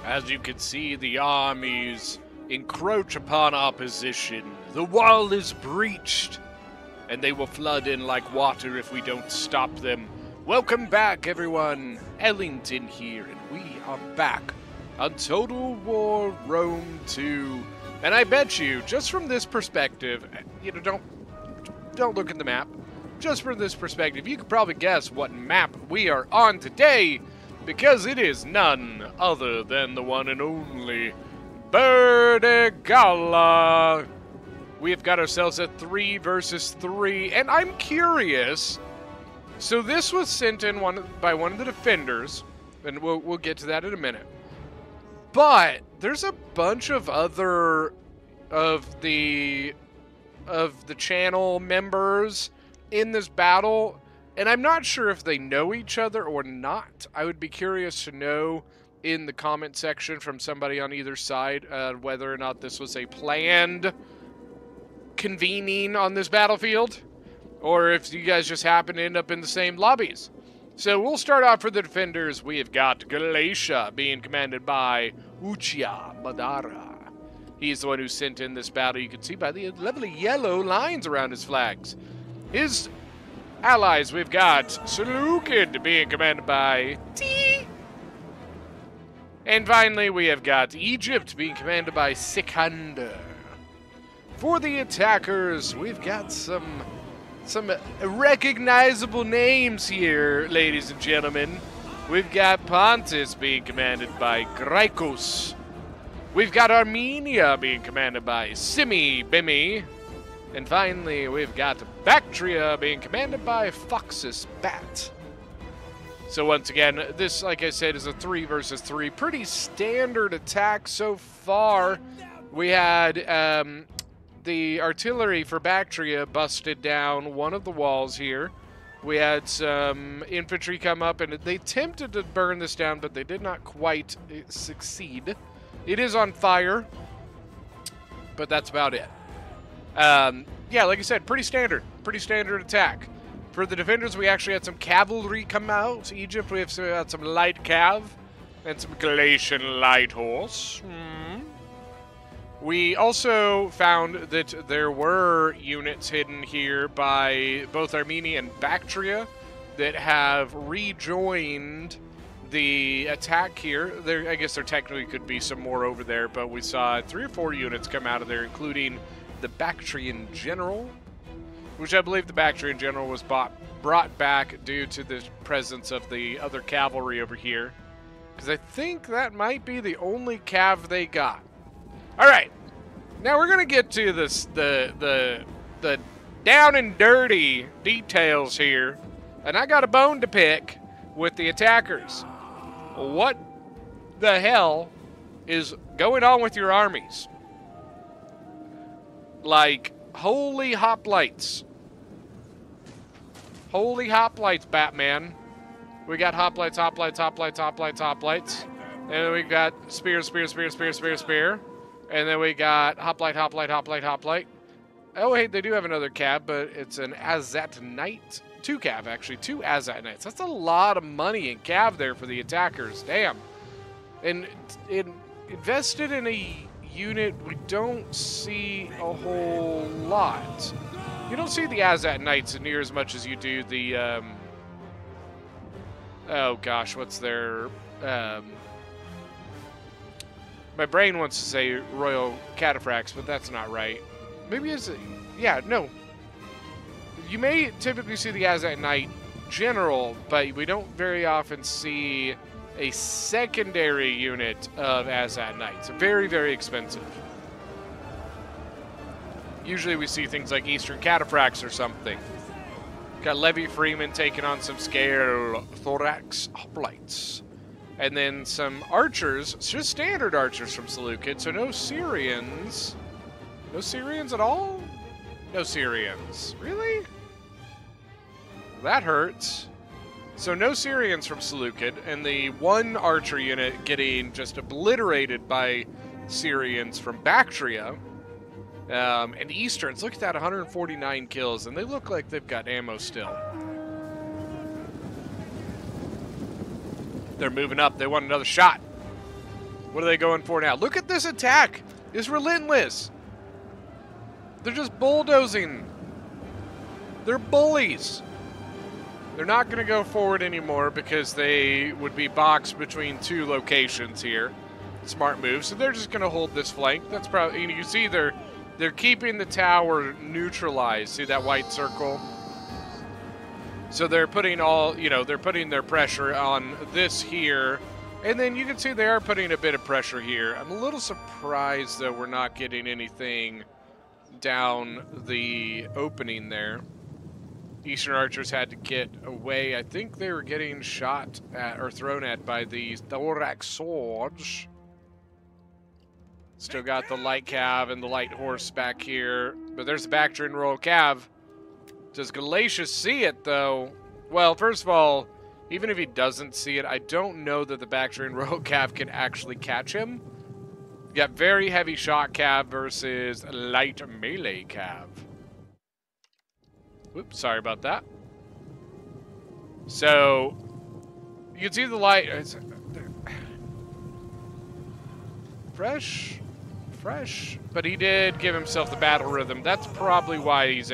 As you can see, the armies encroach upon our position. The wall is breached, and they will flood in like water if we don't stop them. Welcome back, everyone. Ellington here, and we are back on Total War Rome 2. And I bet you, just from this perspective, you know, don't look at the map. Just from this perspective, you could probably guess what map we are on today, because it is none other than the one and only Berdigala. We have got ourselves a 3 versus 3, and I'm curious. So this was sent in by one of the defenders, and we'll get to that in a minute. But there's a bunch of other of the channel members in this battle, and I'm not sure if they know each other or not. I would be curious to know in the comment section from somebody on either side whether or not this was a planned convening on this battlefield, or if you guys just happen to end up in the same lobbies. So we'll start off for the defenders. We have got Galatia being commanded by Uchia Madara. He's the one who sent in this battle. You can see by the lovely yellow lines around his flags. His allies, we've got Seleucid being commanded by T. And finally, we have got Egypt being commanded by Sikander. For the attackers, we've got some recognizable names here, ladies and gentlemen. We've got Pontus being commanded by Graikos. We've got Armenia being commanded by Simi Bimi. And finally, we've got Bactria being commanded by Foxus Bat. So once again, this, like I said, is a 3 versus 3. Pretty standard attack so far. We had the artillery for Bactria busted down one of the walls here. We had some infantry come up, and they attempted to burn this down, but they did not quite succeed. It is on fire, but that's about it. Yeah, like I said, pretty standard attack. For the defenders, we actually had some cavalry come out. Egypt, we have had some light cav and some Galatian light horse. We also found that there were units hidden here by both Armenia and Bactria that have rejoined the attack here. I guess there technically could be some more over there, but we saw 3 or 4 units come out of there, including the Bactrian General, which I believe the Bactrian General was brought back due to the presence of the other cavalry over here, because I think that might be the only cav they got. All right, now we're gonna get to this the down and dirty details here, and I got a bone to pick with the attackers. What the hell is going on with your armies? Like, holy hoplites. Holy hoplites, Batman. We got hoplites. And then we got spear. And then we got hoplite. Oh, wait, they do have another cav, but it's an Azat Knight. 2 cav, actually. 2 Azat Knights. That's a lot of money in cav there for the attackers. Damn. And invested in a unit we don't see a whole lot. You don't see the Azat Knights near as much as you do the, oh gosh, what's their, my brain wants to say Royal Cataphracts, but that's not right. Maybe it's, yeah, no. You may typically see the Azat Knight General, but we don't very often see a secondary unit of Azat Knights. Very, very expensive. Usually we see things like Eastern Cataphracts or something. Got Levy Freeman taking on some scale Thorax Hoplites. And then some archers, just standard archers from Seleucid, so no Syrians. No Syrians at all? No Syrians. Really? That hurts. So no Syrians from Seleucid, and the 1 archer unit getting just obliterated by Syrians from Bactria. And Easterns, look at that, 149 kills, and they look like they've got ammo still. They're moving up. They want another shot. What are they going for now? Look at this attack. It's relentless. They're just bulldozing. They're bullies. They're not going to go forward anymore because they would be boxed between two locations here. Smart move. So they're just going to hold this flank. That's probably, you see they're keeping the tower neutralized. See that white circle? So they're putting they're putting their pressure on this here. And then you can see they are putting a bit of pressure here. I'm a little surprised, though, we're not getting anything down the opening there. Eastern archers had to get away. I think they were getting shot at or thrown at by these thorax swords. Still got the light cav and the light horse back here. But there's the back train royal cav. Does Galatia see it, though? Well, first of all, even if he doesn't see it, I don't know that the back train royal cav can actually catch him. You got very heavy shot cav versus light melee cav. Oops, sorry about that. So, you can see the light. Fresh, but he did give himself the battle rhythm. That's probably why he's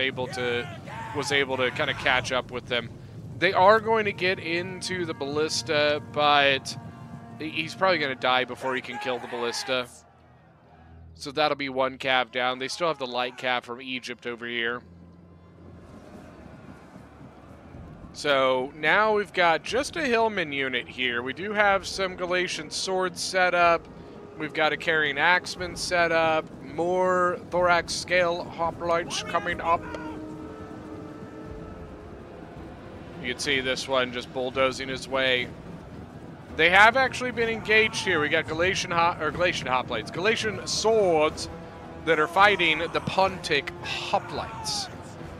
was able to kind of catch up with them. They are going to get into the ballista, but he's probably going to die before he can kill the ballista. So that'll be one cav down. They still have the light cav from Egypt over here. So now we've got just a Hillman unit here. We do have some Galatian swords set up. We've got a carrying axeman set up. More thorax scale hoplites coming up. You can see this one just bulldozing his way. They have actually been engaged here. We got Galatian swords that are fighting the Pontic hoplites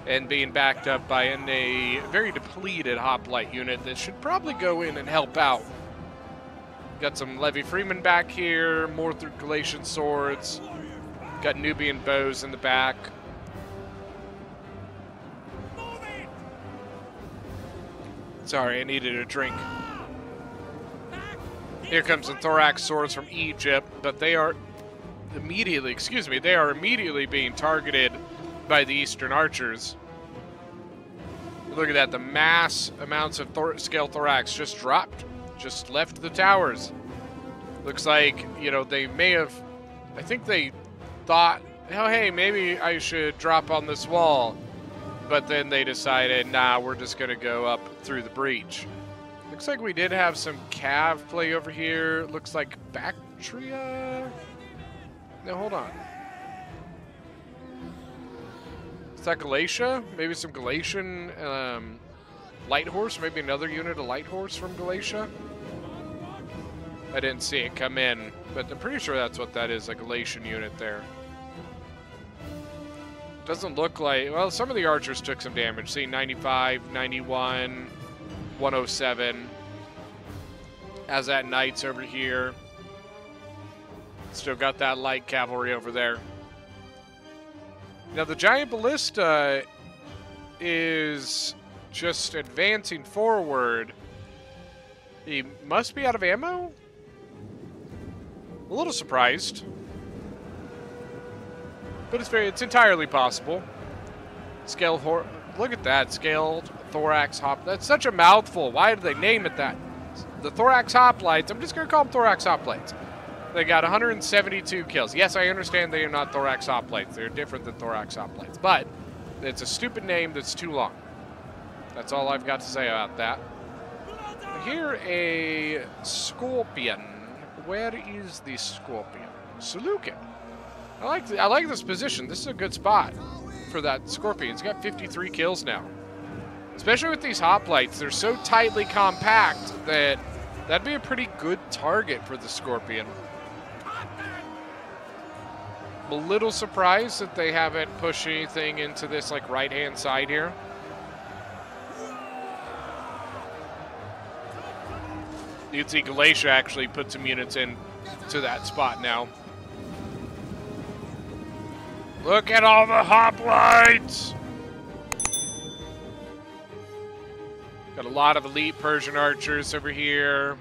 and being backed up by a very depleted hoplite unit that should probably go in and help out. Got some Levi Freeman back here, more through Galatian swords. Got Nubian bows in the back. Sorry, I needed a drink. Here comes the thorax swords from Egypt, but they are immediately being targeted by the Eastern archers. Look at that, the mass amounts of scale thorax just dropped, just left the towers. Looks like, they may have, I think they thought, oh, hey, maybe I should drop on this wall. But then they decided, nah, we're just going to go up through the breach. Looks like we did have some cav play over here. Looks like Bactria. No, hold on. Is that Galatia? Maybe some Galatian light horse? Maybe another unit of light horse from Galatia? I didn't see it come in, but I'm pretty sure that's what that is, a Galatian unit there. Doesn't look like, well, some of the archers took some damage. See, 95, 91, 107. As that Knights over here. Still got that light cavalry over there. Now, the giant ballista is just advancing forward. He must be out of ammo? A little surprised. But it's entirely possible. Look at that, scaled thorax hop. That's such a mouthful. Why did they name it that? The thorax hoplites. I'm just going to call them thorax hoplites. They got 172 kills. Yes, I understand they are not thorax hoplites. They're different than thorax hoplites. But it's a stupid name that's too long. That's all I've got to say about that. Here, a scorpion. Where is the scorpion? Salukin. I like this position. This is a good spot for that scorpion. He's got 53 kills now. Especially with these hoplites. They're so tightly compact that that'd be a pretty good target for the scorpion. I'm a little surprised that they haven't pushed anything into this right-hand side here. You can see Galatia actually put some units in to that spot now. Look at all the hoplites! Got a lot of elite Persian archers over here.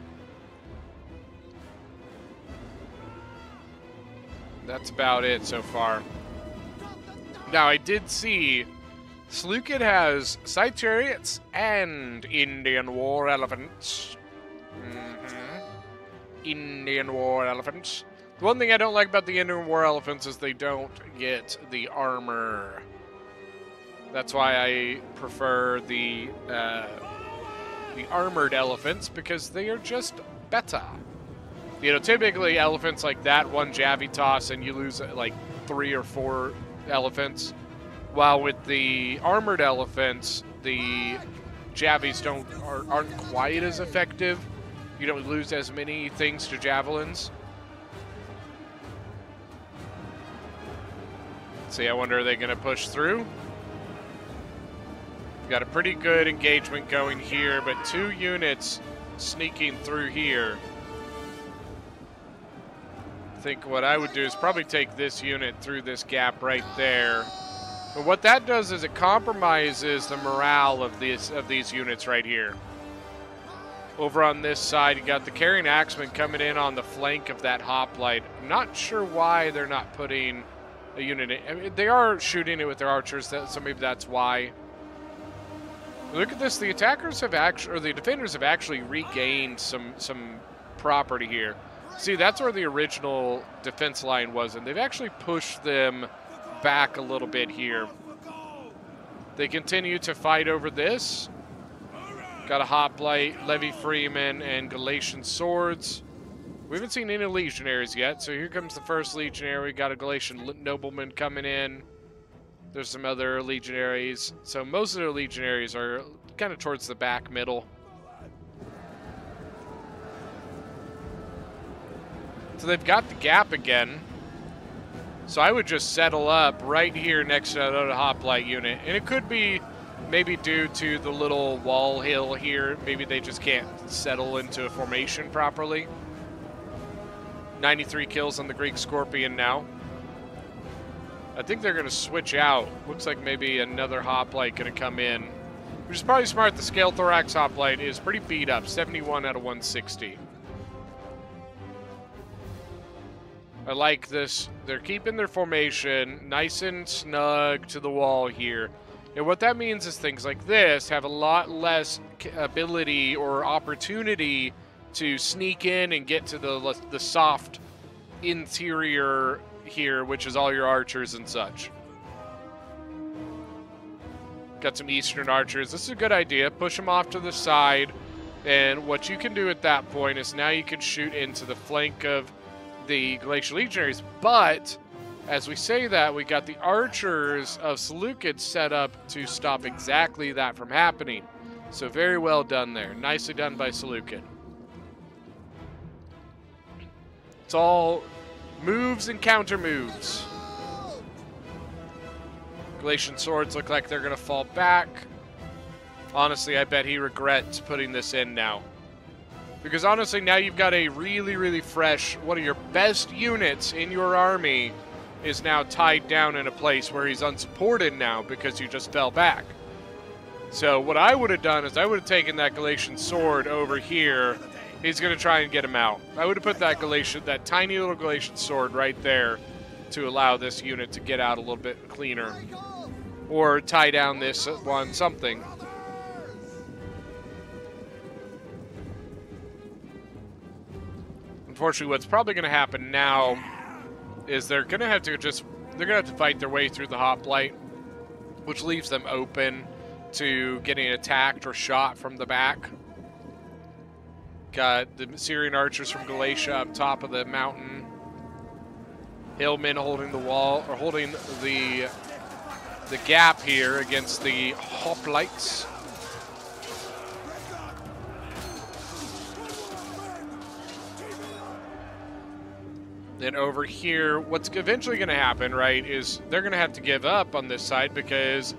That's about it so far. Now, I did see Seleucid has scythe chariots and Indian war elephants. Indian war elephants. The one thing I don't like about the Indian war elephants is they don't get the armor. That's why I prefer the armored elephants, because they are just better. You know, typically elephants like that, one Javi toss and you lose like 3 or 4 elephants. While with the armored elephants, the Javies aren't quite as effective. You don't lose as many things to javelins. Let's see, I wonder, are they going to push through? Got a pretty good engagement going here, but 2 units sneaking through here. I think what I would do is probably take this unit through this gap right there. But what that does is it compromises the morale of these units right here. Over on this side, you got the carrying axemen coming in on the flank of that hoplite. I'm not sure why they're not putting a unit in. I mean, they are shooting it with their archers, so maybe that's why. Look at this. The attackers have actually, or the defenders have actually regained some property here. See, that's where the original defense line was, and they've actually pushed them back a little bit here. They continue to fight over this. Got a hoplite, Levy Freeman, and Galatian swords. We haven't seen any legionaries yet, so here comes the first legionary. We got a Galatian nobleman coming in. There's some other legionaries. So most of the legionaries are kind of towards the back middle. So they've got the gap again. So I would just settle up right here next to another hoplite unit. And it could be maybe due to the little wall hill here. Maybe they just can't settle into a formation properly. 93 kills on the Greek Scorpion now. I think they're going to switch out. Looks like maybe another hoplite going to come in. Which is probably smart. The Scale Thorax hoplite is pretty beat up. 71 out of 160. I like this. They're keeping their formation nice and snug to the wall here. And what that means is things like this have a lot less ability or opportunity to sneak in and get to the soft interior here, which is all your archers and such. Got some Eastern archers. This is a good idea. Push them off to the side. And what you can do at that point is now you can shoot into the flank of the Glacial Legionaries. But as we say that, we got the archers of Seleucid set up to stop exactly that from happening. So very well done there. Nicely done by Seleucid. It's all moves and counter moves. Galatian swords look like they're going to fall back. Honestly, I bet he regrets putting this in now. Because honestly, now you've got a really, really fresh, one of your best units in your army is now tied down in a place where he's unsupported now because you just fell back. So what I would have done is I would have taken that Galatian sword over here. He's going to try and get him out. I would have put that tiny little Galatian sword right there to allow this unit to get out a little bit cleaner. Or tie down this one, something. Unfortunately, what's probably going to happen now is they're going to have to fight their way through the hoplite, which leaves them open to getting attacked or shot from the back. Got the Syrian archers from Galatia up top of the mountain. Hillmen holding the wall, or holding the gap here against the hoplites. Then over here, what's eventually going to happen, right, is they're going to have to give up on this side because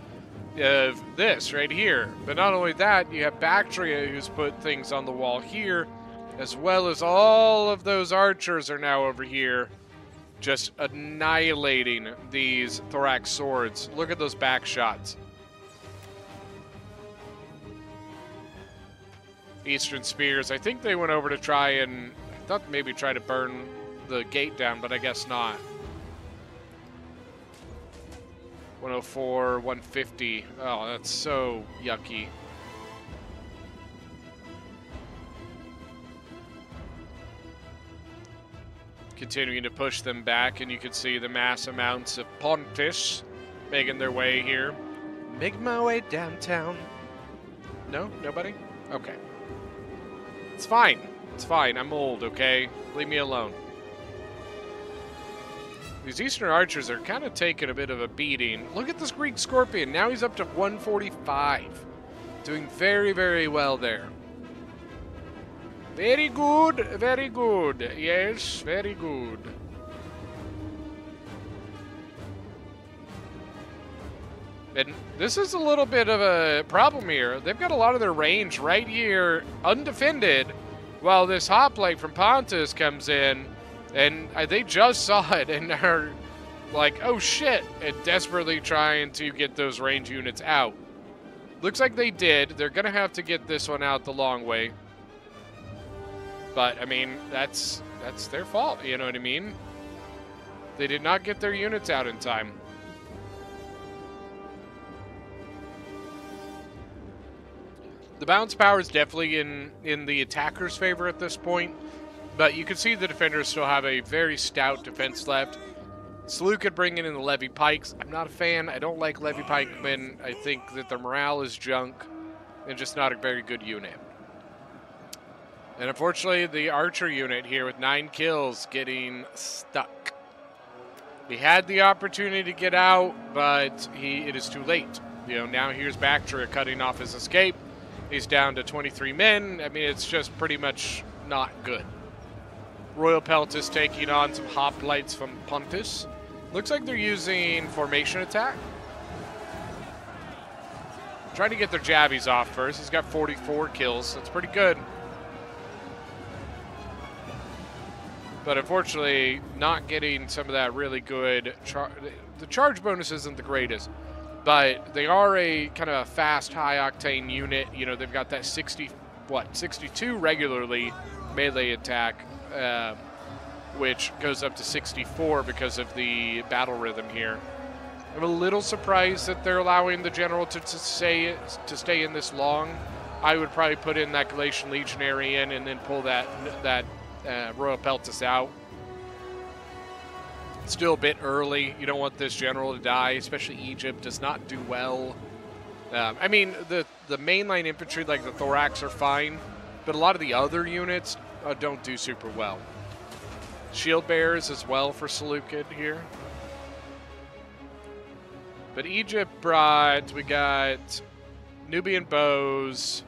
of this right here. But not only that, you have Bactria who's put things on the wall here, as well as all of those archers are now over here, just annihilating these thorax swords. Look at those back shots. Eastern spears. I think they went over to try and, I thought maybe try to burn the gate down, but I guess not. 104, 150. Oh, that's so yucky. Continuing to push them back, and you can see the mass amounts of Pontish making their way here. Making my way downtown. No? Nobody? Okay. It's fine. It's fine. I'm old, okay? Leave me alone. These Eastern Archers are kind of taking a bit of a beating. Look at this Greek Scorpion. Now he's up to 145. Doing very, very well there. Very good. Very good. Yes, very good. And this is a little bit of a problem here. They've got a lot of their range right here undefended while this hoplite from Pontus comes in. And they just saw it and are like, oh shit, and desperately trying to get those range units out. Looks like they did. They're going to have to get this one out the long way. But, I mean, that's their fault, you know what I mean? They did not get their units out in time. The balance power is definitely in the attacker's favor at this point, but you can see the defenders still have a very stout defense left. Seleucid bringing in the Levy Pikes. I'm not a fan. I don't like Levy Pikemen. I think that their morale is junk and just not a very good unit. And unfortunately, the Archer unit here with 9 kills getting stuck. He had the opportunity to get out, but it is too late. You know, now here's Bactria cutting off his escape. He's down to 23 men. I mean, it's just pretty much not good. Royal Peltis taking on some hoplites from Pontus. Looks like they're using formation attack. Trying to get their jabbies off first. He's got 44 kills. That's pretty good. But unfortunately, not getting some of that really good... the charge bonus isn't the greatest. But they are a kind of a fast, high-octane unit. You know, they've got that 62 regularly melee attack, which goes up to 64 because of the battle rhythm here. I'm a little surprised that they're allowing the general to stay in this long. I would probably put in that Galatian Legionary in and then pull that Royal Peltis out. Still a bit early. You don't want this general to die, especially Egypt does not do well. I mean, the mainline infantry like the Thorax are fine, but a lot of the other units don't do super well. Shield bearers as well for Seleucid here. But Egypt brought, we got Nubian bows.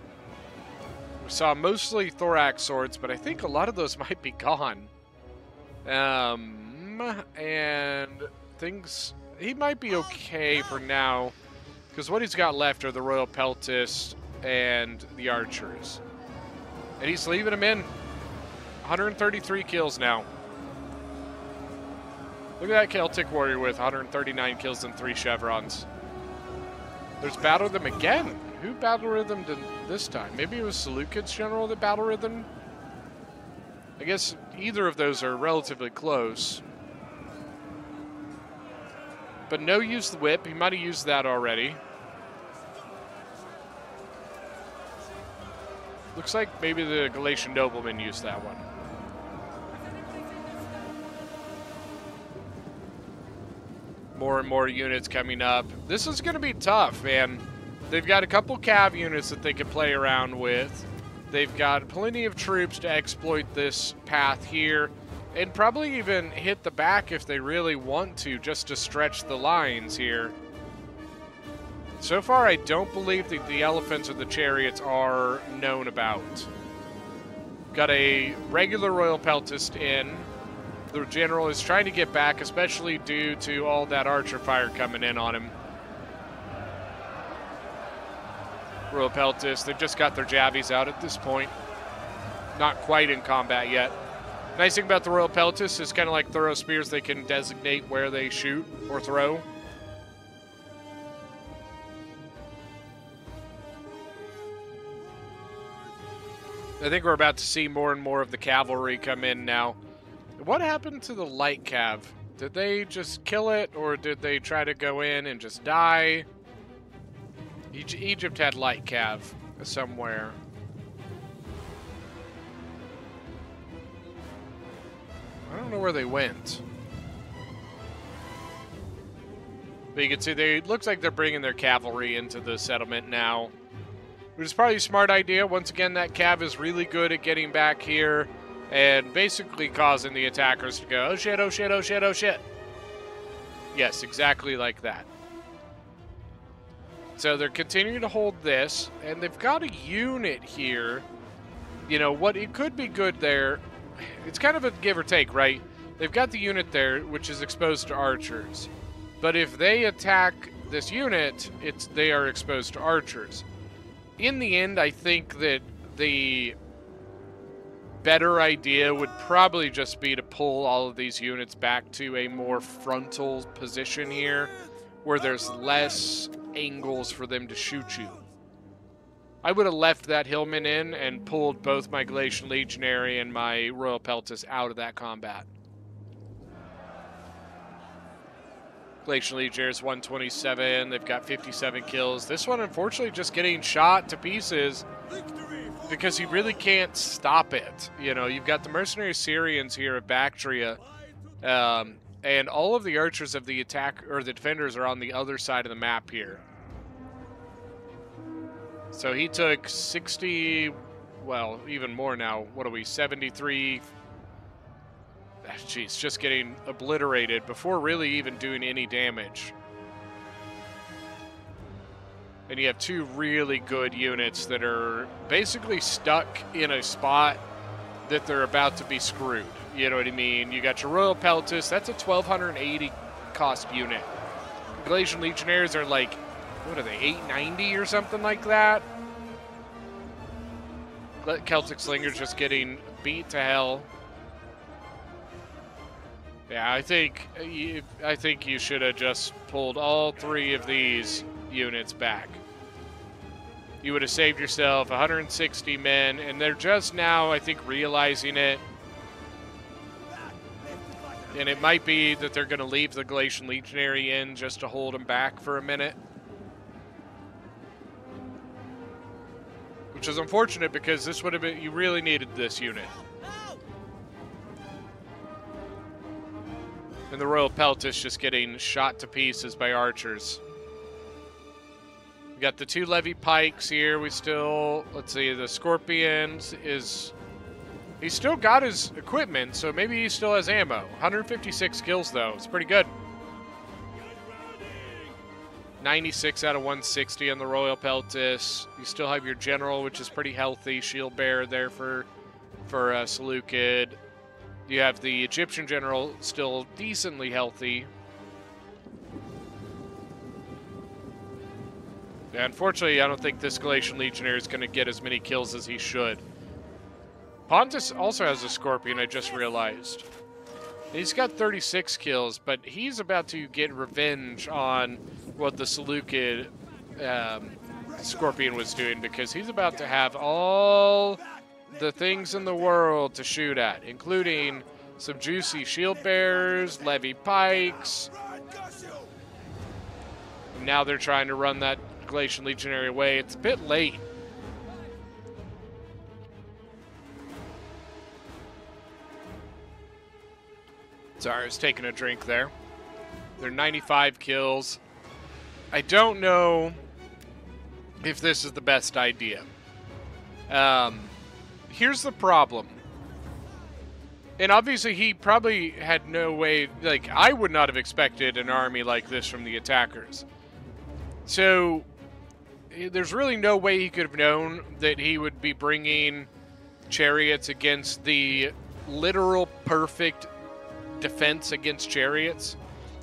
We saw mostly Thorax swords, but I think a lot of those might be gone. And things, he might be okay for now, because what he's got left are the Royal Peltis and the Archers. And he's leaving them in. 133 kills now. Look at that Celtic warrior with 139 kills and 3 chevrons. There's battle rhythm again. Who battle rhythmed this time? Maybe it was Seleucid's general that battle rhythm? I guess either of those are relatively close. But no use the whip. He might have used that already. Looks like maybe the Galatian nobleman used that one. More and more units coming up. This is going to be tough, man. They've got a couple cav units that they can play around with. They've got plenty of troops to exploit this path here. And probably even hit the back if they really want to, just to stretch the lines here. So far, I don't believe that the elephants or the chariots are known about. Got a regular Royal Peltist in. The general is trying to get back, especially due to all that archer fire coming in on him. Royal Peltist, they've just got their jabbies out at this point. Not quite in combat yet. Nice thing about the Royal Peltis is kind of like throw spears, they can designate where they shoot or throw. I think we're about to see more and more of the cavalry come in now. What happened to the light cav? Did they just kill it, or did they try to go in and just die? Egypt had light cav somewhere. I don't know where they went. But you can see it looks like they're bringing their cavalry into the settlement now. Which is probably a smart idea. Once again, that cav is really good at getting back here and basically causing the attackers to go, oh shit, oh shit, oh shit, oh shit. Yes, exactly like that. So they're continuing to hold this, and they've got a unit here. You know, what it could be good there, it's kind of a give or take, right? They've got the unit there, which is exposed to archers. But if they attack this unit, they are exposed to archers. In the end, I think that the better idea would probably just be to pull all of these units back to a more frontal position here, where there's less angles for them to shoot you. I would have left that Hillman in and pulled both my Galatian Legionary and my Royal Peltis out of that combat. Galatian Legionary is 127. They've got 57 kills. This one, unfortunately, just getting shot to pieces because he really can't stop it. You know, you've got the mercenary Syrians here of Bactria, and all of the archers of the attack or the defenders are on the other side of the map here. So he took 60, well, even more now. What are we, 73? Jeez, just getting obliterated before really even doing any damage. And you have two really good units that are basically stuck in a spot that they're about to be screwed. You know what I mean? You got your Royal Peltis, that's a 1,280 cost unit. Galatian Legionnaires are like, what are they, 890 or something like that? Celtic Slingers just getting beat to hell. Yeah, I think you should have just pulled all three of these units back. You would have saved yourself 160 men, and they're just now, I think, realizing it. And it might be that they're going to leave the Galatian Legionary in just to hold them back for a minute. Which is unfortunate because this would have been, you really needed this unit. And the Royal Peltis just getting shot to pieces by archers. We got the two Levy Pikes here. We still, let's see, the Scorpions is, he's still got his equipment, so maybe he still has ammo. 156 kills though, it's pretty good. 96 out of 160 on the Royal Peltis. You still have your General, which is pretty healthy. Shield Bearer there for Seleucid. You have the Egyptian General still decently healthy. Yeah, unfortunately, I don't think this Galatian Legionnaire is going to get as many kills as he should. Pontus also has a Scorpion, I just realized. He's got 36 kills, but he's about to get revenge on what the Seleucid Scorpion was doing, because he's about to have all the things in the world to shoot at, including some juicy shield bearers, Levy Pikes. And now they're trying to run that Galatian Legionary away. It's a bit late. Sorry, I was taking a drink there. They're 95 kills. I don't know if this is the best idea. Here's the problem. And obviously he probably had no way, like, I would not have expected an army like this from the attackers. So there's really no way he could have known that he would be bringing chariots against the literal perfect defense against chariots,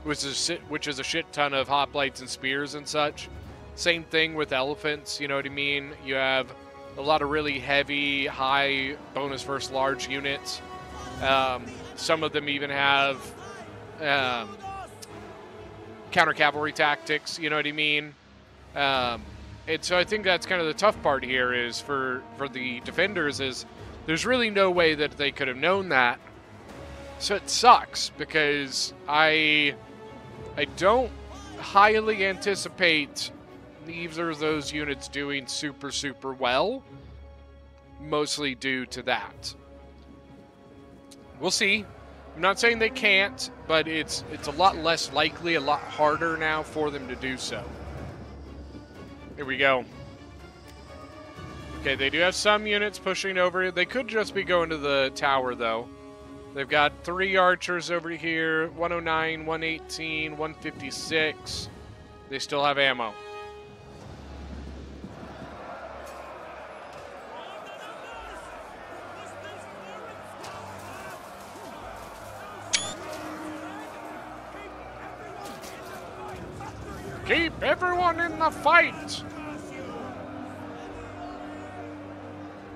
which is a shit ton of hoplites and spears and such. Same thing with elephants, you know what I mean? You have a lot of really heavy, high bonus versus large units. Some of them even have counter cavalry tactics, you know what I mean? And so I think that's kind of the tough part here is for the defenders is there's really no way that they could have known that. So it sucks because I don't highly anticipate either of those units doing super, super well, mostly due to that. We'll see. I'm not saying they can't, but it's a lot less likely, a lot harder now for them to do so. Here we go. Okay, they do have some units pushing over. They could just be going to the tower, though. They've got 3 archers over here, 109, 118, 156. They still have ammo. Keep everyone in the fight!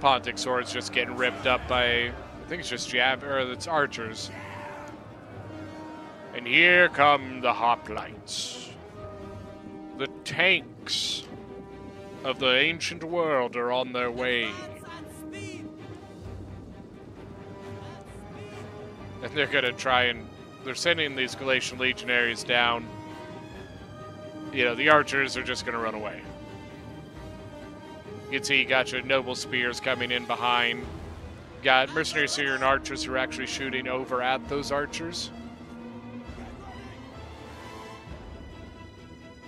Pontic sword's just getting ripped up by, I think it's just it's archers. And here come the hoplites. The tanks of the ancient world are on their way. And they're gonna try and, they're sending these Galatian legionaries down. You know, the archers are just gonna run away. You can see you got your noble spears coming in behind. Got mercenary Syrian archers who are actually shooting over at those archers.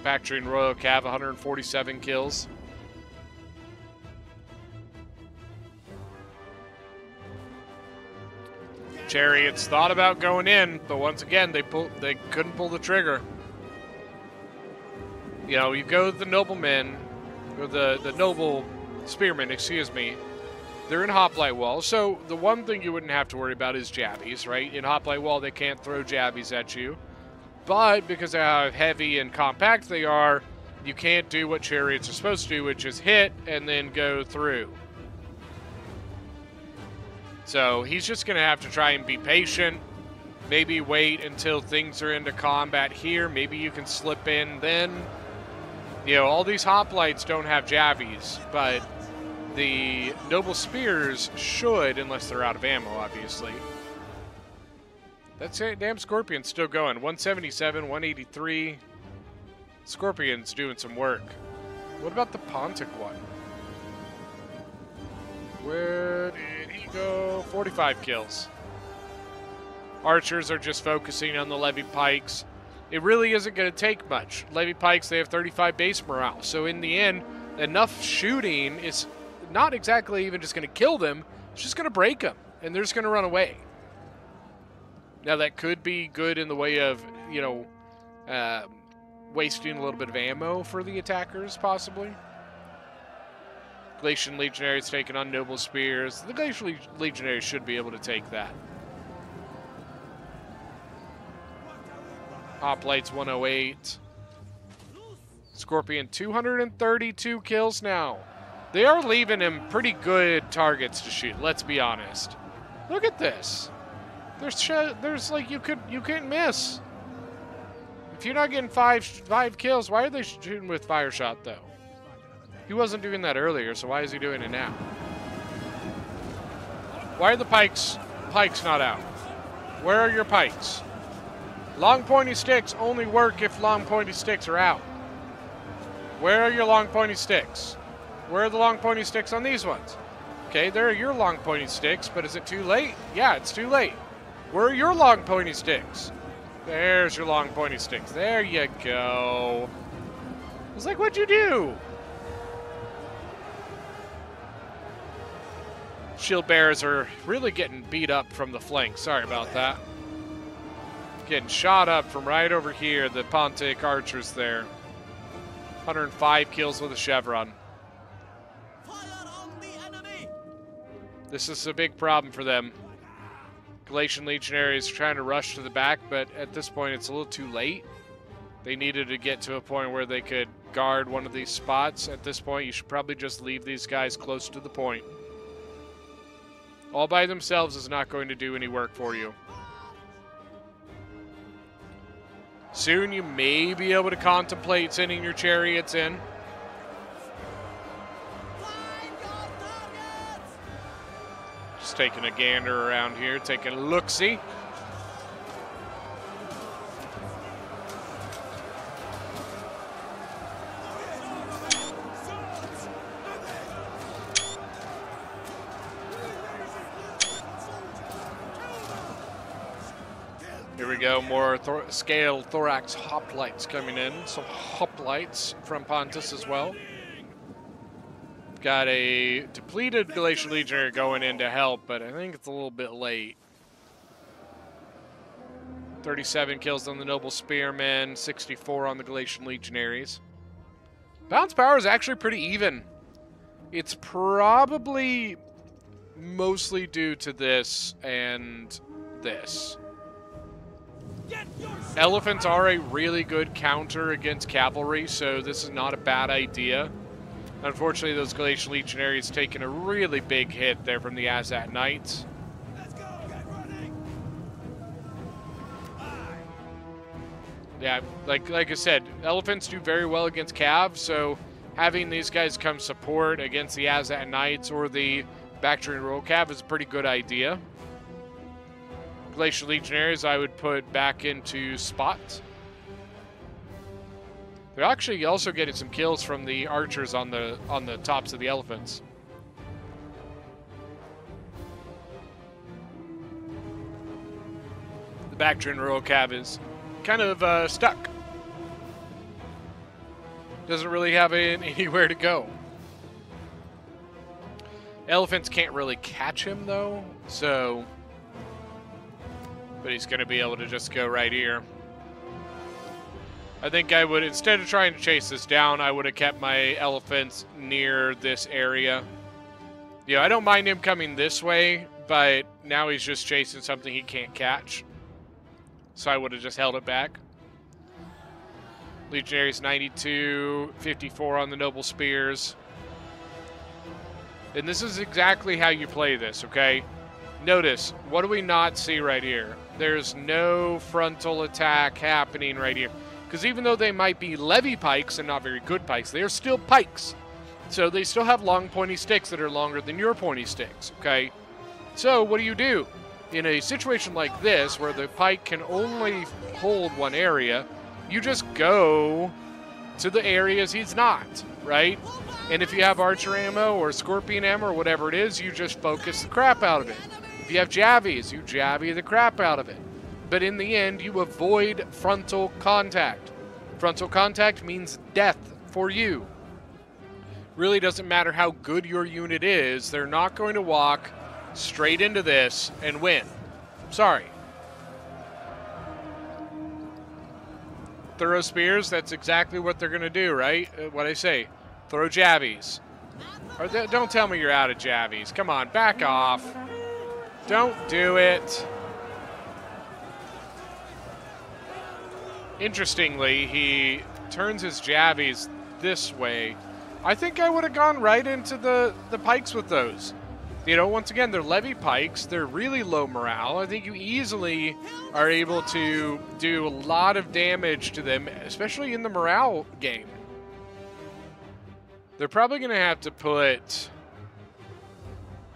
Factoring Royal Cav, 147 kills. Chariots thought about going in, but once again, they couldn't pull the trigger. You know, you go to the noblemen, or the noble spearmen, excuse me. They're in hoplite wall, so the one thing you wouldn't have to worry about is jabbies, right? In hoplite wall, they can't throw jabbies at you. But because of how heavy and compact they are, you can't do what chariots are supposed to do, which is hit and then go through. So he's just going to have to try and be patient. Maybe wait until things are into combat here. Maybe you can slip in then. You know, all these hoplites don't have jabbies, but the noble spears should, unless they're out of ammo, obviously. That's it. Damn Scorpion's still going. 177, 183. Scorpion's doing some work. What about the Pontic one? Where did he go? 45 kills. Archers are just focusing on the levy pikes. It really isn't going to take much. Levy pikes, they have 35 base morale. So in the end, enough shooting is not exactly even just going to kill them. It's just going to break them, and they're just going to run away. Now, that could be good in the way of, you know, wasting a little bit of ammo for the attackers, possibly. Galatian Legionaries taking on Noble Spears. The Galatian Legionaries should be able to take that. Hoplites 108. Scorpion 232 kills now. They are leaving him pretty good targets to shoot, let's be honest. Look at this. There's like you can't miss. If you're not getting five kills, why are they shooting with fire shot though? He wasn't doing that earlier, so why is he doing it now? Why are the pikes not out? Where are your pikes? Long pointy sticks only work if long pointy sticks are out. Where are your long pointy sticks? Where are the long pointy sticks on these ones? Okay, there are your long pointy sticks, but is it too late? Yeah, it's too late. Where are your long pointy sticks? There's your long pointy sticks. There you go. I was like, what'd you do? Shield bearers are really getting beat up from the flank. Sorry about that. Getting shot up from right over here. The Pontic archers there. 105 kills with a chevron. This is a big problem for them. Galatian Legionaries trying to rush to the back, but at this point it's a little too late. They needed to get to a point where they could guard one of these spots. At this point, you should probably just leave these guys close to the point. All by themselves is not going to do any work for you. Soon you may be able to contemplate sending your chariots in. Just taking a gander around here, taking a look-see. Here we go, more scaled thorax hoplites coming in. Some hoplites from Pontus as well. Got a depleted Glacial Legionary going in to help, but I think it's a little bit late. 37 kills on the Noble Spearmen, 64 on the Glacial Legionaries. Bounce power is actually pretty even. It's probably mostly due to this and this. Elephants are a really good counter against cavalry, so this is not a bad idea. Unfortunately, those Glacial Legionaries taking a really big hit there from the Azat Knights. Yeah, like I said, elephants do very well against cav, so having these guys come support against the Azat Knights or the Bactrian Royal Cav is a pretty good idea. Glacial Legionaries I would put back into spot. They're actually also getting some kills from the archers on the tops of the elephants. The Bactrian Royal Cav is kind of stuck. Doesn't really have anywhere to go. Elephants can't really catch him though, so... But he's going to be able to just go right here. I think I would, instead of trying to chase this down, I would have kept my elephants near this area. Yeah, I don't mind him coming this way, but now he's just chasing something he can't catch. So I would have just held it back. Legionaries 92, 54 on the Noble Spears. And this is exactly how you play this, okay? Notice, what do we not see right here? There's no frontal attack happening right here. Because even though they might be levy pikes and not very good pikes, they are still pikes. So they still have long pointy sticks that are longer than your pointy sticks, okay? So what do? In a situation like this, where the pike can only hold one area, you just go to the areas he's not, right? And if you have archer ammo or scorpion ammo or whatever it is, you just focus the crap out of it. If you have javies, you javvy the crap out of it. But in the end, you avoid frontal contact. Frontal contact means death for you. Really doesn't matter how good your unit is, they're not going to walk straight into this and win. Sorry. Throw spears, that's exactly what they're going to do, right? What I say, throw javies. Or don't tell me you're out of javies. Come on, back off. Don't do it. Interestingly, he turns his javies this way. I think I would have gone right into the pikes with those. You know, once again, they're levy pikes. They're really low morale. I think you easily are able to do a lot of damage to them, especially in the morale game. They're probably going to have to put...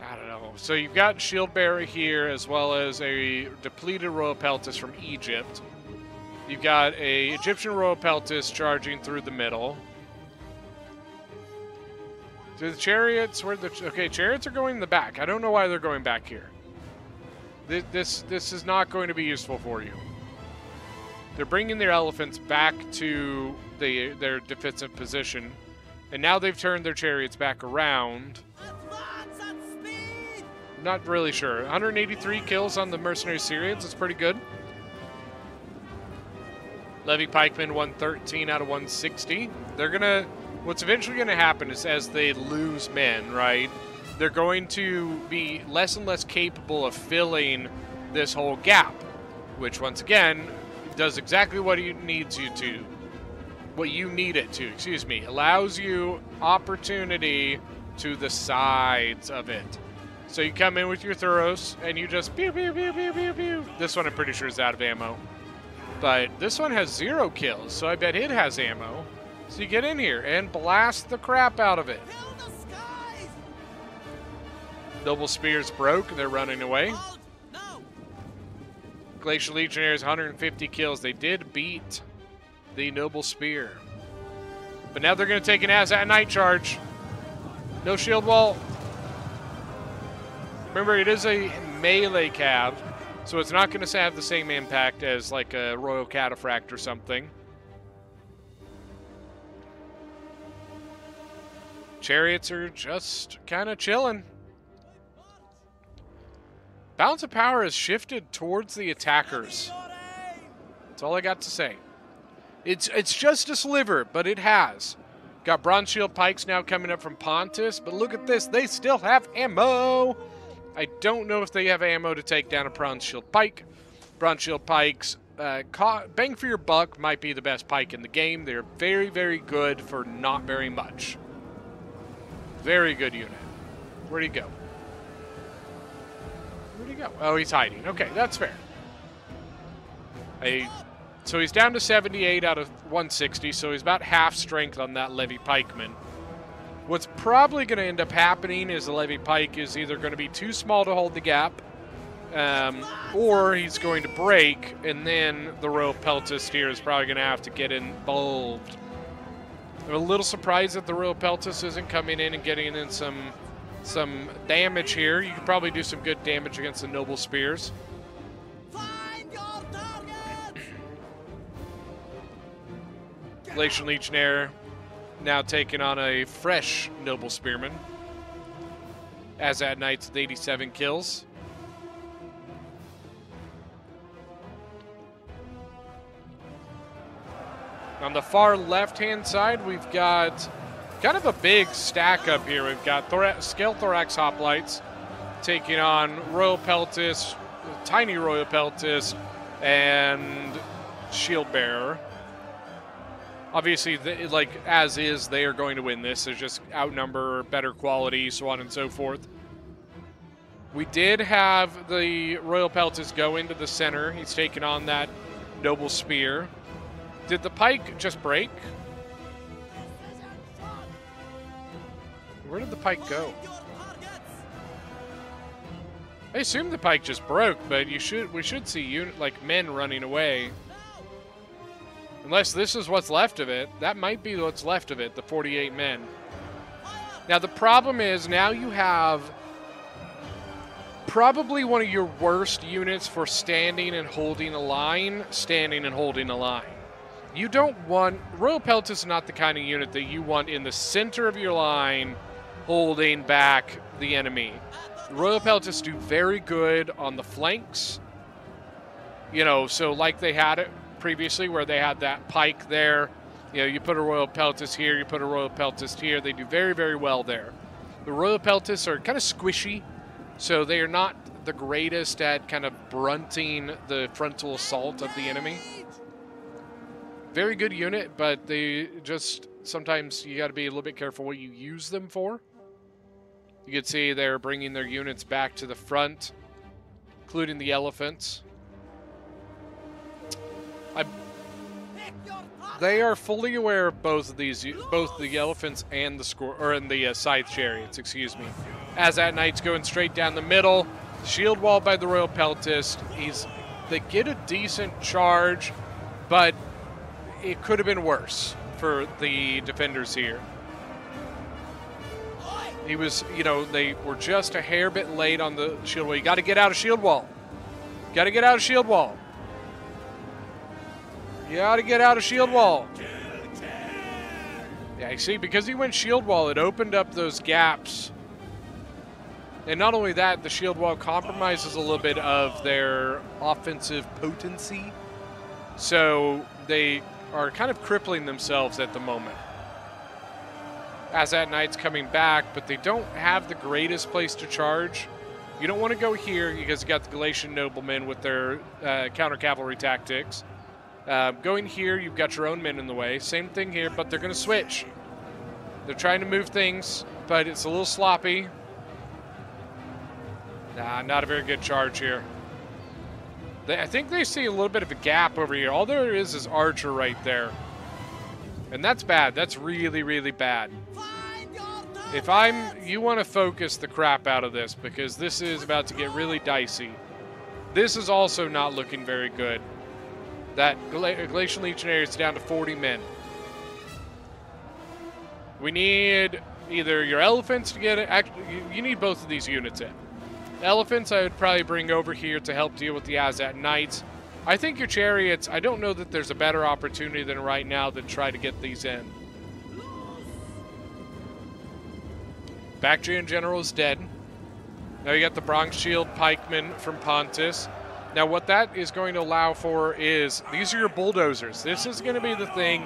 I don't know. So you've got Shield Bearer here, as well as a depleted Royal Peltis from Egypt. You've got a Egyptian Royal Peltis charging through the middle. Do the chariots, okay, chariots are going in the back. I don't know why they're going back here. This is not going to be useful for you. They're bringing their elephants back to their defensive position. And now they've turned their chariots back around. Not really sure. 183 kills on the mercenary Syrians. That's pretty good. Levy pikemen 113 out of 160. They're going to... What's eventually going to happen is as they lose men, right, they're going to be less and less capable of filling this whole gap, which once again does exactly what it needs you to, what you need it to, excuse me, allows you opportunity to the sides of it. So you come in with your Thuros and you just pew, pew, pew, pew, pew, pew. This one I'm pretty sure is out of ammo. But this one has 0 kills, so I bet it has ammo. So you get in here and blast the crap out of it. Noble Spears broke. They're running away. Glacial Legionnaires, 150 kills. They did beat the Noble Spear. But now they're going to take an Azat Knight charge. No shield wall. Remember, it is a melee cav, So it's not going to have the same impact as like a Royal Cataphract or something. Chariots are just kind of chilling. Balance of power has shifted towards the attackers. That's all I got to say. It's just a sliver, but it has. Got Bronze Shield Pikes now coming up from Pontus, but look at this. They still have ammo. I don't know if they have ammo to take down a Bronze Shield Pike. Bronze Shield Pikes, bang for your buck, might be the best pike in the game. They're very, very good for not very much. Very good unit. Where'd he go? Where'd he go? Oh, he's hiding. Okay, that's fair. So he's down to 78 out of 160, so he's about half strength on that Levy Pikeman. What's probably going to end up happening is the Levy Pike is either going to be too small to hold the gap, or he's going to break, and then the Royal Peltist here is probably going to have to get involved. I'm a little surprised that the Royal Peltist isn't coming in and getting in some damage here. You could probably do some good damage against the Noble Spears. Glacial Legionnaire now taking on a fresh Noble Spearman. As at Knights with 87 kills. On the far left-hand side, we've got kind of a big stack up here. We've got Scale Thorax Hoplites taking on Royal Peltist, Tiny Royal Peltist, and Shield Bearer. Obviously, like as is, they are going to win this. There's just outnumber, better quality, so on and so forth. We did have the Royal Peltist go into the center. He's taking on that Noble Spear. Did the pike just break? Where did the pike go? I assume the pike just broke, but we should see men running away. Unless this is what's left of it. That might be what's left of it, the 48 men. Now the problem is now you have probably one of your worst units for standing and holding a line. You don't want... Royal Peltist is not the kind of unit that you want in the center of your line holding back the enemy. Royal Peltists do very good on the flanks. You know, so like they had it previously where they had that pike there. You know, you put a Royal Peltist here, you put a Royal Peltist here. They do very, very well there. The Royal Peltists are kind of squishy, so they are not the greatest at kind of brunting the frontal assault of the enemy. Very good unit, but they just, sometimes you got to be a little bit careful what you use them for. You can see they're bringing their units back to the front, including the elephants. They are fully aware of both of these, both the elephants and the scythe chariots, excuse me. As that knight's going straight down the middle, shield wall by the Royal Peltist. They get a decent charge, but it could have been worse for the defenders here. He was, you know, they were just a hair bit late on the shield wall. You got to get out of shield wall. Got to get out of shield wall. You got to get out of shield wall. Yeah, you see, because he went shield wall, it opened up those gaps. And not only that, the shield wall compromises a little bit of their offensive potency. So they are kind of crippling themselves at the moment. As that knight's coming back, but they don't have the greatest place to charge. You don't want to go here because you got the Galatian noblemen with their counter-cavalry tactics. Going here, you've got your own men in the way. Same thing here, but they're going to switch. They're trying to move things, but it's a little sloppy. Nah, not a very good charge here. I think they see a little bit of a gap over here. All there is Archer right there. And that's bad. That's really, really bad. You want to focus the crap out of this because this is about to get really dicey. This is also not looking very good. That Glacial Legionnaire is down to 40 men. We need either your elephants to get it. Actually, you need both of these units in. Elephants I would probably bring over here to help deal with the Azat Knights. I think your chariots, I don't know that there's a better opportunity than right now than try to get these in. Bactrian General is dead. Now you got the Bronze Shield Pikemen from Pontus. Now what that is going to allow for is, these are your bulldozers. This is going to be the thing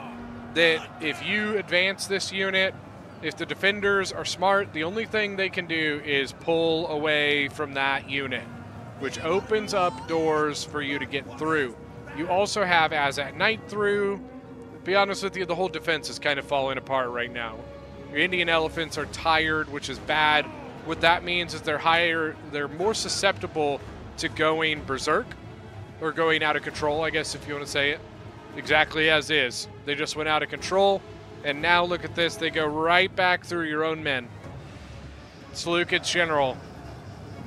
that if you advance this unit, if the defenders are smart, the only thing they can do is pull away from that unit, which opens up doors for you to get through. You also have Azat Knight through. To be honest with you, the whole defense is kind of falling apart right now. Your Indian elephants are tired, which is bad. What that means is they're more susceptible to going berserk, or going out of control, I guess if you want to say it. Exactly as is. They just went out of control, and now look at this. They go right back through your own men. Seleucid General.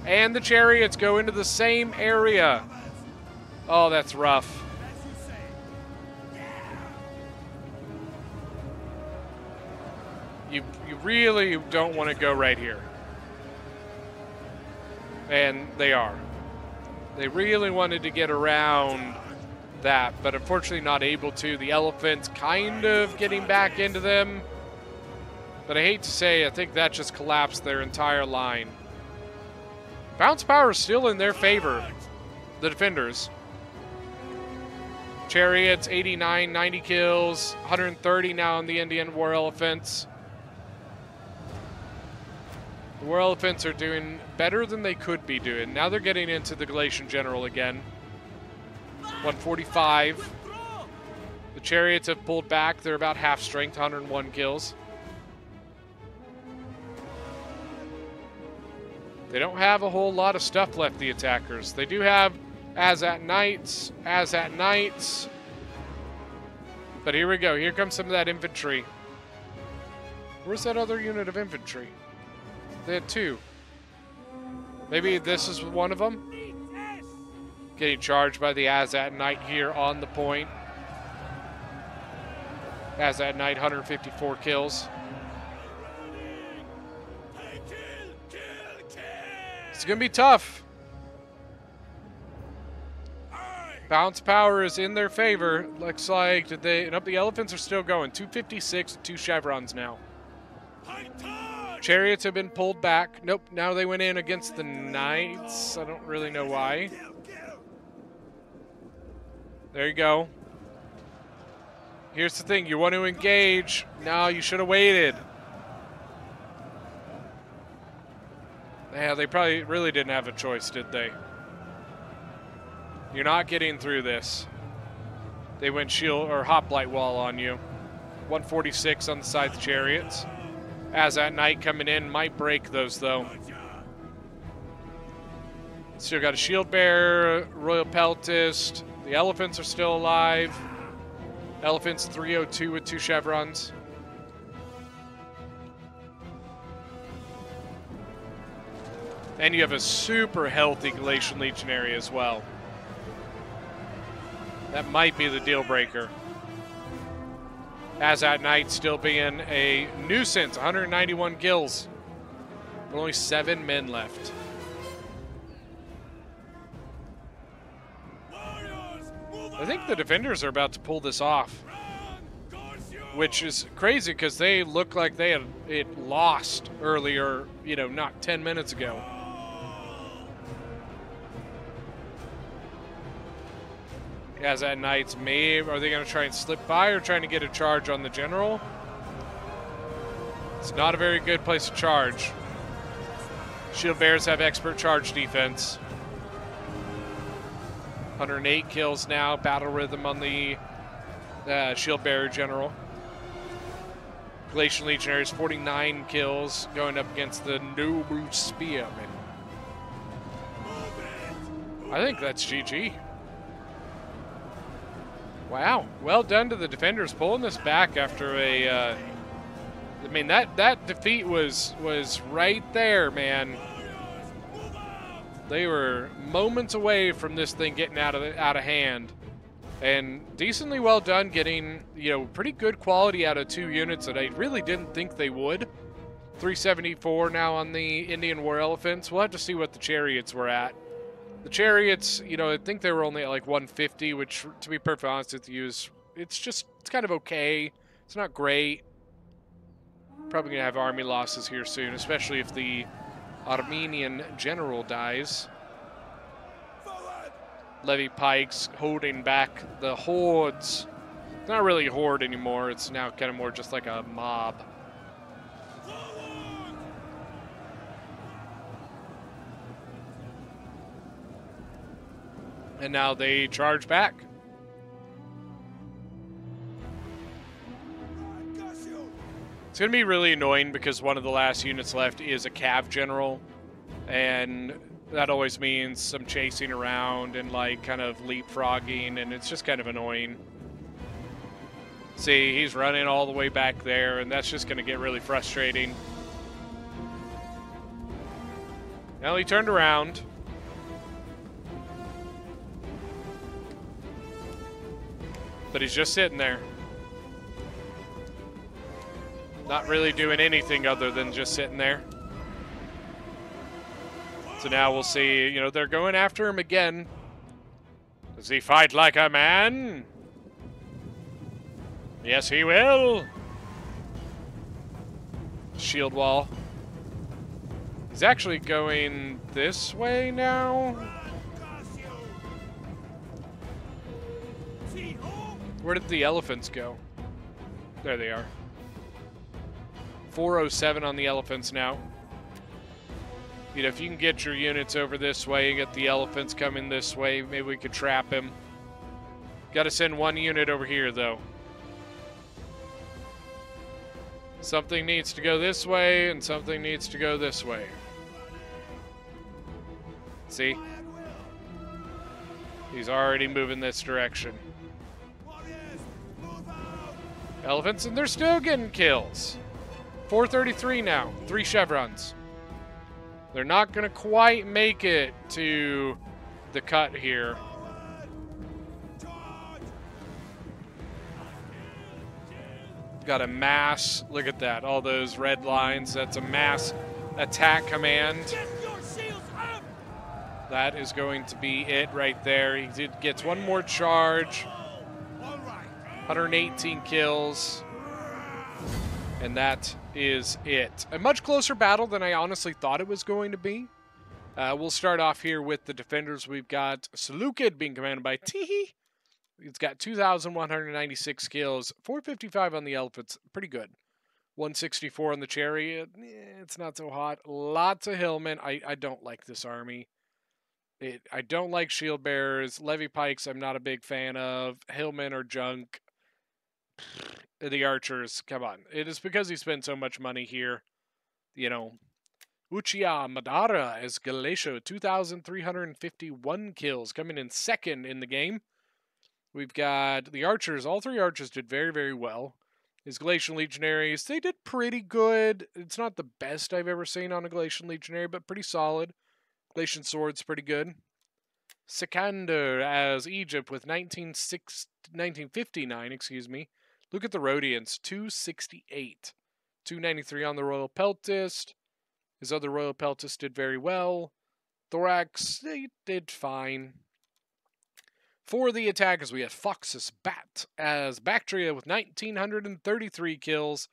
And the chariots go into the same area. Oh, that's rough. You really don't want to go right here. And they are. They really wanted to get around that, but unfortunately not able to. The elephants kind of getting back into them. But I hate to say, I think that just collapsed their entire line. Bounce power is still in their favor, the defenders. Chariots, 89, 90 kills, 130 now on the Indian War Elephants. The War Elephants are doing better than they could be doing. Now they're getting into the Galatian General again. 145. The Chariots have pulled back. They're about half strength, 101 kills. They don't have a whole lot of stuff left, the attackers. They do have Azat Knights. But here we go. Here comes some of that infantry. Where's that other unit of infantry? They had two. Maybe this is one of them? Getting charged by the Azat Knight here on the point. Azat Knight, 154 kills. It's going to be tough. Bounce power is in their favor. Looks like the elephants are still going. 256 and 2 chevrons now. Chariots have been pulled back. Nope, now they went in against the Knights. I don't really know why. There you go. Here's the thing. You want to engage. No, you should have waited. Yeah, they probably really didn't have a choice, did they? You're not getting through this. They went shield or hoplite wall on you. 146 on the side of the Chariots. Azat Knight coming in might break those though. Still got a shield bearer, royal peltist. The elephants are still alive. Elephants 302 with 2 chevrons. And you have a super healthy Galatian legionary as well. That might be the deal breaker. Azat Knight still being a nuisance, 191 kills. But only 7 men left. I think the defenders are about to pull this off. Which is crazy because they look like they had it lost earlier, you know, not 10 minutes ago. Azat Knights, maybe, are they going to try and slip by or trying to get a charge on the general? It's not a very good place to charge. Shield Bears have expert charge defense. 108 kills now, battle rhythm on the Shield Bearer general. Galatian Legionaries, 49 kills, going up against the Noble Spearmen. I think that's GG. Wow, well done to the defenders pulling this back after a. I mean that defeat was right there, man. They were moments away from this thing getting out of hand, and decently well done getting, you know, pretty good quality out of 2 units that I really didn't think they would. 374 now on the Indian War Elephants. We'll have to see what the chariots were at. The chariots, you know, I think they were only at like 150, which, to be perfectly honest with you, it's kind of okay. It's not great. Probably going to have army losses here soon, especially if the Armenian general dies. Levy pikes holding back the hordes. It's not really a horde anymore. It's now kind of more just like a mob. And now they charge back. It's going to be really annoying because one of the last units left is a cav general. And that always means some chasing around and like kind of leapfrogging, and it's just kind of annoying. See, he's running all the way back there, and that's just going to get really frustrating. Now he turned around. But he's just sitting there. Not really doing anything other than just sitting there. So now we'll see, you know, they're going after him again. Does he fight like a man? Yes, he will. Shield wall. He's actually going this way now. Where did the elephants go? There they are. 407 on the elephants now. You know, if you can get your units over this way and get the elephants coming this way, maybe we could trap him. Got to send one unit over here, though. Something needs to go this way, and something needs to go this way. See? He's already moving this direction. Elephants, and they're still getting kills. 433 now. 3 chevrons. They're not going to quite make it to the cut here. Got a mass. Look at that. All those red lines. That's a mass attack command. That is going to be it right there. He gets one more charge. 118 kills. And that is it. A much closer battle than I honestly thought it was going to be. We'll start off here with the defenders. We've got Seleucid being commanded by Tihi. It's got 2,196 kills, 455 on the elephants. Pretty good. 164 on the chariot. It's not so hot. Lots of hillmen. I don't like this army. I don't like shield bearers. Levy pikes I'm not a big fan of. Hillmen are junk. The archers, come on. It is because he spent so much money here. You know, Uchia Madara as Galatia, 2,351 kills, coming in second in the game. We've got the archers. All 3 archers did very, very well. His Galatian Legionaries, they did pretty good. It's not the best I've ever seen on a Galatian Legionary, but pretty solid. Galatian Swords, pretty good. Sikander as Egypt with 1959, excuse me. Look at the Rhodians, 268. 293 on the Royal Peltist. His other Royal Peltist did very well. Thorax, they did fine. For the attackers, we have Foxus Bat as Bactria with 1,933 kills.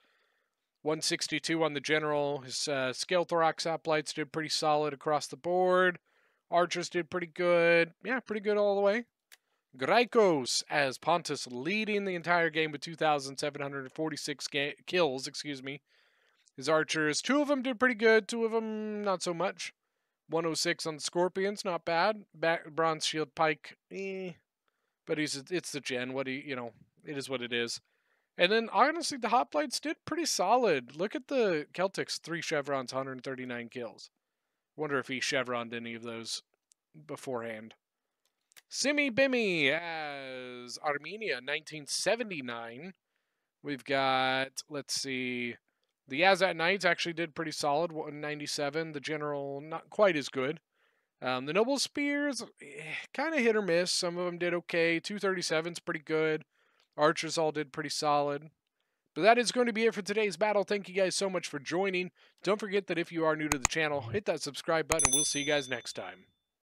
162 on the general. His Scale Thorax Hoplites did pretty solid across the board. Archers did pretty good. Yeah, pretty good all the way. Graikos as Pontus leading the entire game with 2,746 kills, excuse me. His archers, 2 of them did pretty good, 2 of them not so much. 106 on the Scorpions, not bad. Bronze Shield Pike, but it's the gen. It is what it is. And then honestly, the Hoplites did pretty solid. Look at the Celtics, 3 chevrons, 139 kills. Wonder if he chevroned any of those beforehand. Simi Bimi as Armenia, 1979. We've got, let's see, the Yazat Knights actually did pretty solid, 197. The General, not quite as good. The Noble Spears, kind of hit or miss. Some of them did okay. 237's pretty good. Archers all did pretty solid. But that is going to be it for today's battle. Thank you guys so much for joining. Don't forget that if you are new to the channel, hit that subscribe button, and we'll see you guys next time.